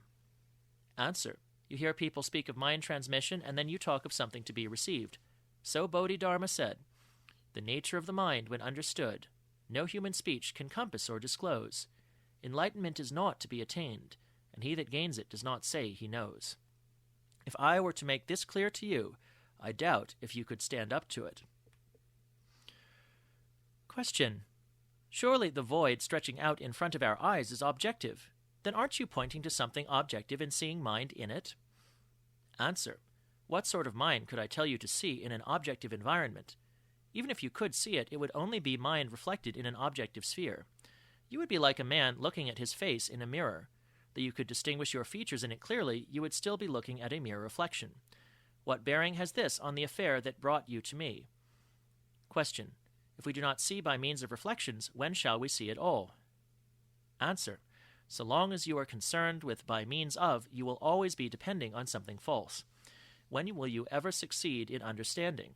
Answer. You hear people speak of mind transmission, and then you talk of something to be received. So Bodhidharma said, the nature of the mind, when understood, no human speech can compass or disclose. Enlightenment is not to be attained, and he that gains it does not say he knows. If I were to make this clear to you, I doubt if you could stand up to it. Question. Surely the void stretching out in front of our eyes is objective. Then aren't you pointing to something objective and seeing mind in it? Answer. What sort of mind could I tell you to see in an objective environment? Even if you could see it, it would only be mind reflected in an objective sphere. You would be like a man looking at his face in a mirror. Though you could distinguish your features in it clearly, you would still be looking at a mere reflection. What bearing has this on the affair that brought you to me? Question. If we do not see by means of reflections, when shall we see at all? Answer. So long as you are concerned with by means of, you will always be depending on something false. When will you ever succeed in understanding?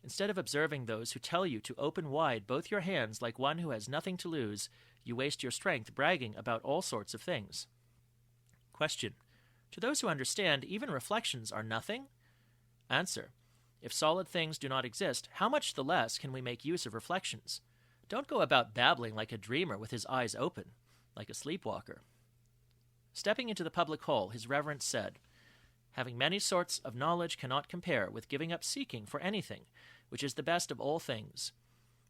Instead of observing those who tell you to open wide both your hands like one who has nothing to lose, you waste your strength bragging about all sorts of things. Question. To those who understand, even reflections are nothing? Answer. If solid things do not exist, how much the less can we make use of reflections? Don't go about babbling like a dreamer with his eyes open, like a sleepwalker. Stepping into the public hall, his reverence said, having many sorts of knowledge cannot compare with giving up seeking for anything, which is the best of all things.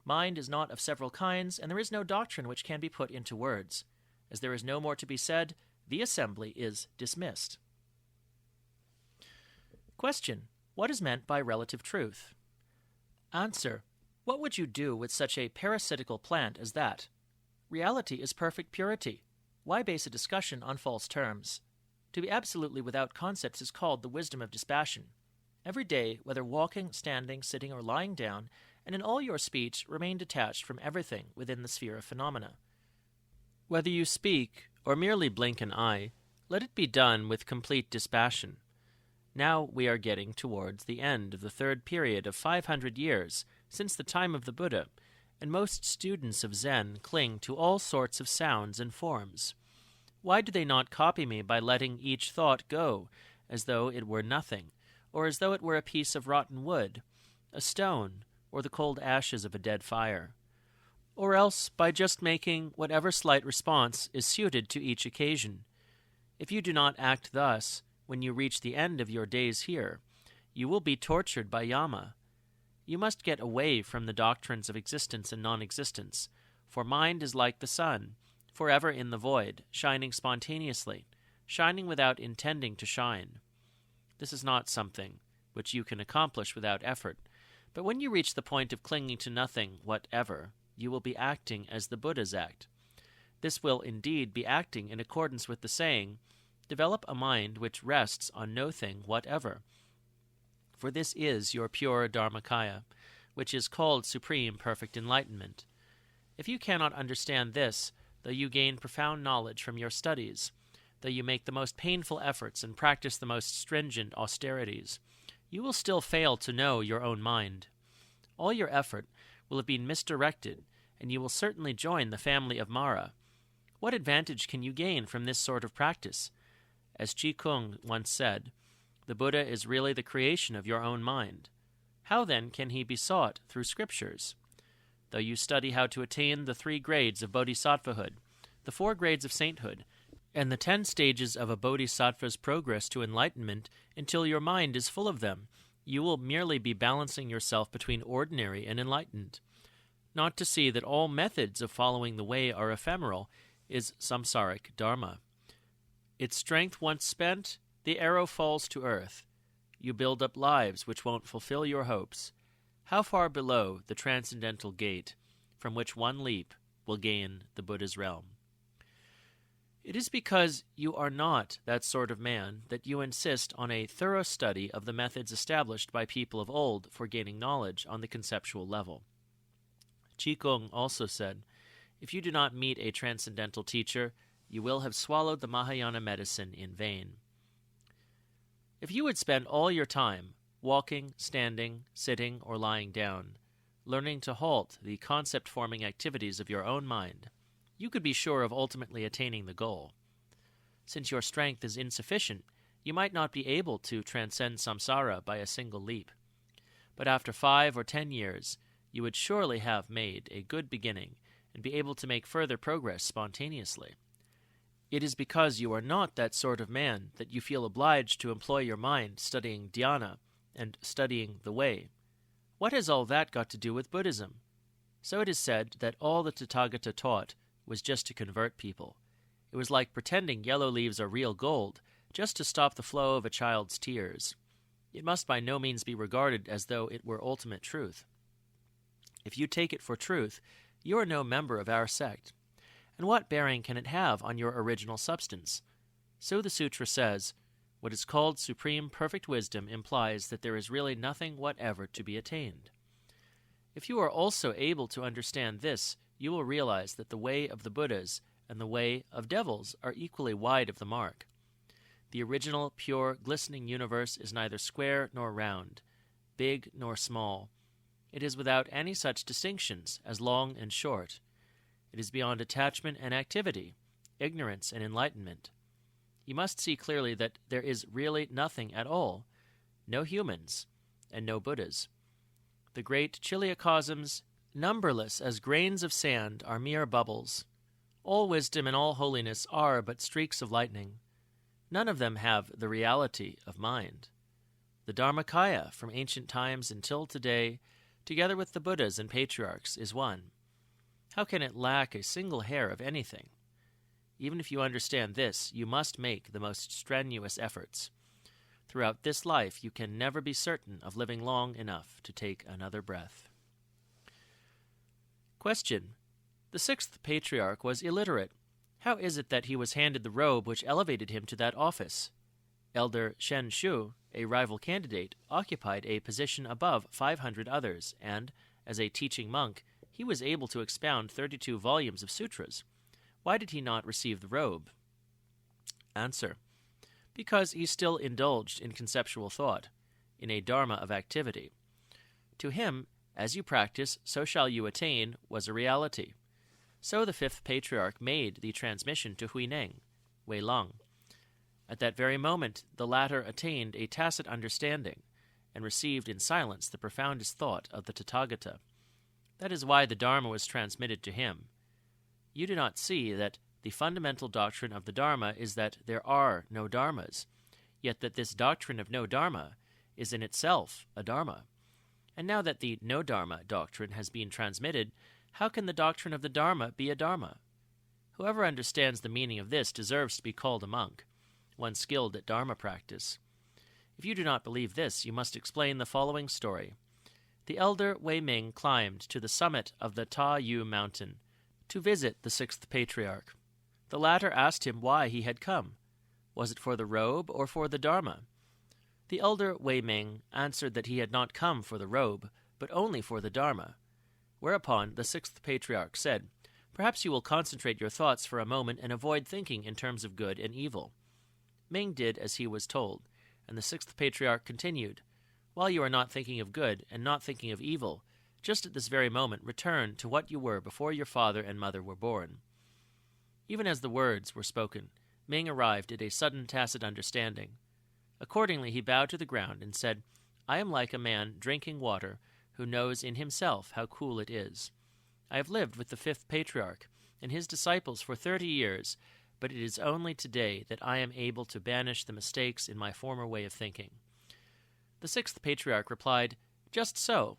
Mind is not of several kinds, and there is no doctrine which can be put into words. As there is no more to be said, the assembly is dismissed. Question. What is meant by relative truth? Answer. What would you do with such a parasitical plant as that? Reality is perfect purity. Why base a discussion on false terms? To be absolutely without concepts is called the wisdom of dispassion. Every day, whether walking, standing, sitting, or lying down, and in all your speech, remain detached from everything within the sphere of phenomena. Whether you speak or merely blink an eye, let it be done with complete dispassion. Now we are getting towards the end of the third period of 500 years since the time of the Buddha, and most students of Zen cling to all sorts of sounds and forms. Why do they not copy me by letting each thought go, as though it were nothing, or as though it were a piece of rotten wood, a stone, or the cold ashes of a dead fire? Or else by just making whatever slight response is suited to each occasion. If you do not act thus, when you reach the end of your days here, you will be tortured by Yama. You must get away from the doctrines of existence and non-existence, for mind is like the sun, forever in the void, shining spontaneously, shining without intending to shine. This is not something which you can accomplish without effort, but when you reach the point of clinging to nothing whatever, you will be acting as the Buddhas act. This will indeed be acting in accordance with the saying, develop a mind which rests on no thing whatever. For this is your pure Dharmakaya, which is called supreme perfect enlightenment. If you cannot understand this, though you gain profound knowledge from your studies, though you make the most painful efforts and practice the most stringent austerities, you will still fail to know your own mind. All your effort will have been misdirected, and you will certainly join the family of Mara. What advantage can you gain from this sort of practice? As Chi Kung once said, the Buddha is really the creation of your own mind. How then can he be sought through scriptures? Though you study how to attain the 3 grades of bodhisattvahood, the 4 grades of sainthood, and the 10 stages of a bodhisattva's progress to enlightenment until your mind is full of them, you will merely be balancing yourself between ordinary and enlightened. Not to see that all methods of following the way are ephemeral is samsaric dharma. Its strength once spent, the arrow falls to earth. you build up lives which won't fulfill your hopes, how far below the transcendental gate from which one leap will gain the Buddha's realm? It is because you are not that sort of man that you insist on a thorough study of the methods established by people of old for gaining knowledge on the conceptual level. Qigong also said, if you do not meet a transcendental teacher, you will have swallowed the Mahayana medicine in vain. If you would spend all your time walking, standing, sitting, or lying down, learning to halt the concept-forming activities of your own mind, you could be sure of ultimately attaining the goal. Since your strength is insufficient, you might not be able to transcend samsara by a single leap. But after 5 or 10 years, you would surely have made a good beginning and be able to make further progress spontaneously. It is because you are not that sort of man that you feel obliged to employ your mind studying dhyana and studying the way. What has all that got to do with Buddhism? So it is said that all the Tathagata taught was just to convert people. It was like pretending yellow leaves are real gold, just to stop the flow of a child's tears. It must by no means be regarded as though it were ultimate truth. If you take it for truth, you are no member of our sect. And what bearing can it have on your original substance? So the sutra says, what is called supreme perfect wisdom implies that there is really nothing whatever to be attained. If you are also able to understand this, you will realize that the way of the Buddhas and the way of devils are equally wide of the mark. The original, pure, glistening universe is neither square nor round, big nor small. It is without any such distinctions as long and short. It is beyond attachment and activity, ignorance and enlightenment. You must see clearly that there is really nothing at all, no humans, and no Buddhas. The great chiliocosms, numberless as grains of sand, are mere bubbles. All wisdom and all holiness are but streaks of lightning. None of them have the reality of mind. The Dharmakaya, from ancient times until today, together with the Buddhas and patriarchs, is one. How can it lack a single hair of anything? Even if you understand this, you must make the most strenuous efforts. Throughout this life, you can never be certain of living long enough to take another breath. Question. The 6th patriarch was illiterate. How is it that he was handed the robe which elevated him to that office? Elder Shen Shu, a rival candidate, occupied a position above 500 others, and, as a teaching monk, he was able to expound 32 volumes of sutras. Why did he not receive the robe? Answer. Because he still indulged in conceptual thought, in a dharma of activity. To him, as you practice, so shall you attain, was a reality. So the 5th patriarch made the transmission to Huineng, Wei Lang. At that very moment, the latter attained a tacit understanding, and received in silence the profoundest thought of the Tathagata. That is why the Dharma was transmitted to him. You do not see that the fundamental doctrine of the Dharma is that there are no Dharmas, yet that this doctrine of no Dharma is in itself a Dharma. And now that the no Dharma doctrine has been transmitted, how can the doctrine of the Dharma be a Dharma? Whoever understands the meaning of this deserves to be called a monk, one skilled at Dharma practice. If you do not believe this, you must explain the following story. The elder Wei Ming climbed to the summit of the Ta Yu mountain to visit the 6th patriarch. The latter asked him why he had come. Was it for the robe or for the Dharma? The elder Wei Ming answered that he had not come for the robe, but only for the Dharma. Whereupon the 6th patriarch said, Perhaps you will concentrate your thoughts for a moment and avoid thinking in terms of good and evil. Ming did as he was told, and the 6th patriarch continued, While you are not thinking of good and not thinking of evil, just at this very moment return to what you were before your father and mother were born. Even as the words were spoken, Ming arrived at a sudden tacit understanding. Accordingly he bowed to the ground and said, I am like a man drinking water who knows in himself how cool it is. I have lived with the 5th patriarch and his disciples for 30 years, but it is only today that I am able to banish the mistakes in my former way of thinking. The 6th patriarch replied, Just so.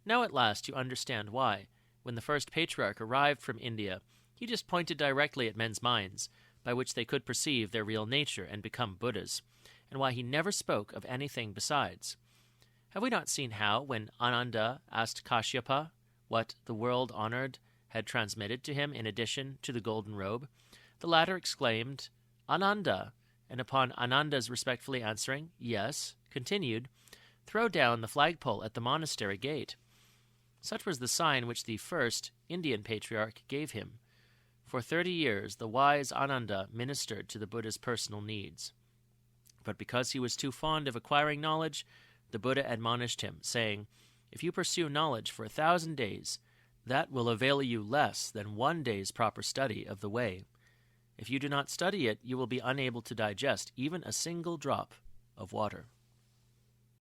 Now at last you understand why, when the 1st patriarch arrived from India, he just pointed directly at men's minds, by which they could perceive their real nature and become Buddhas, and why he never spoke of anything besides. Have we not seen how, when Ananda asked Kashyapa what the world-honored had transmitted to him in addition to the golden robe, the latter exclaimed, "Ananda," and upon Ananda's respectfully answering, "Yes," continued, "Throw down the flagpole at the monastery gate." Such was the sign which the first Indian patriarch gave him. For 30 years the wise Ananda ministered to the Buddha's personal needs. But because he was too fond of acquiring knowledge, the Buddha admonished him, saying, "If you pursue knowledge for 1,000 days, that will avail you less than 1 day's proper study of the way. If you do not study it, you will be unable to digest even a single drop of water."